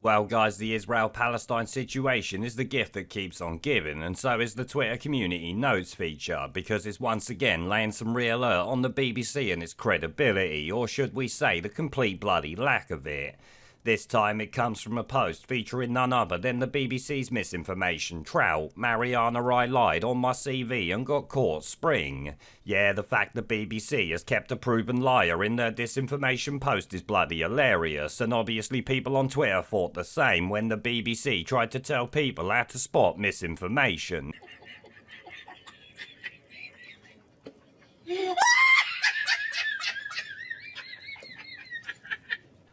Well guys, the Israel-Palestine situation is the gift that keeps on giving, and so is the Twitter community notes feature, because it's once again laying some real earth on the BBC and its credibility, or should we say the complete bloody lack of it. This time it comes from a post featuring none other than the BBC's misinformation trout, Mariana I lied on my CV and got caught spring. Yeah, the fact the BBC has kept a proven liar in their disinformation post is bloody hilarious, and obviously people on Twitter thought the same when the BBC tried to tell people how to spot misinformation.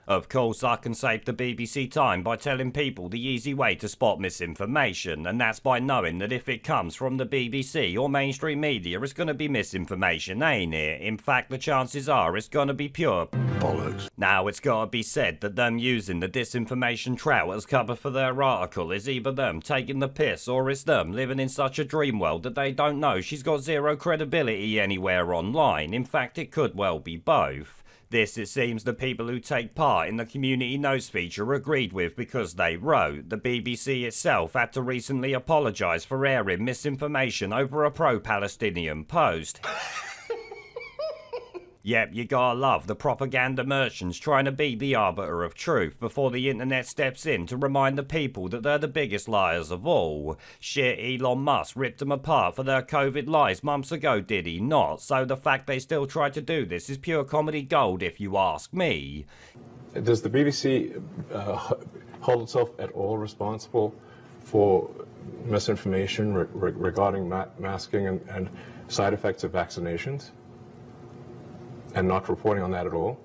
Of course, I can save the BBC time by telling people the easy way to spot misinformation, and that's by knowing that if it comes from the BBC or mainstream media, it's gonna be misinformation, ain't it? In fact, the chances are it's gonna be pure bollocks. Now, it's gotta be said that them using the disinformation trout as cover for their article is either them taking the piss or it's them living in such a dream world that they don't know she's got zero credibility anywhere online. In fact, it could well be both. This, it seems, the people who take part in the community notes feature agreed with because they wrote. The BBC itself had to recently apologise for airing misinformation over a pro-Palestinian post. Yep, you gotta love the propaganda merchants trying to be the arbiter of truth before the internet steps in to remind the people that they're the biggest liars of all. Shit, Elon Musk ripped them apart for their COVID lies months ago, did he not? So the fact they still try to do this is pure comedy gold if you ask me. Does the BBC hold itself at all responsible for misinformation regarding masking and side effects of vaccinations? And not reporting on that at all?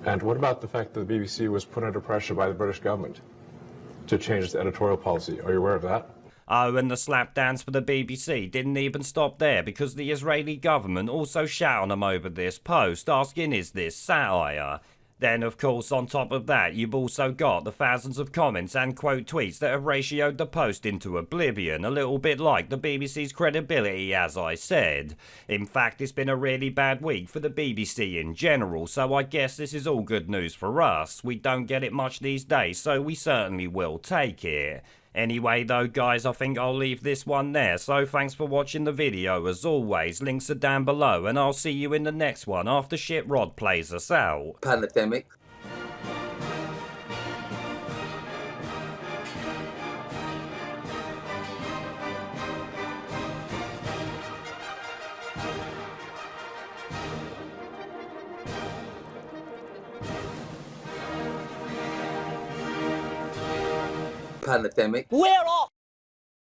And what about the fact that the BBC was put under pressure by the British government to change its editorial policy? Are you aware of that? Oh, and the slap dance for the BBC didn't even stop there, because the Israeli government also shat on them over this post, asking, is this satire? Then, of course, on top of that, you've also got the thousands of comments and quote tweets that have ratioed the post into oblivion, a little bit like the BBC's credibility, as I said. In fact, it's been a really bad week for the BBC in general, so I guess this is all good news for us. We don't get it much these days, so we certainly will take it. Anyway though guys, I think I'll leave this one there, so thanks for watching the video as always, links are down below, and I'll see you in the next one after Shit Rod plays us out. Pandemic. Pandemic. We're off!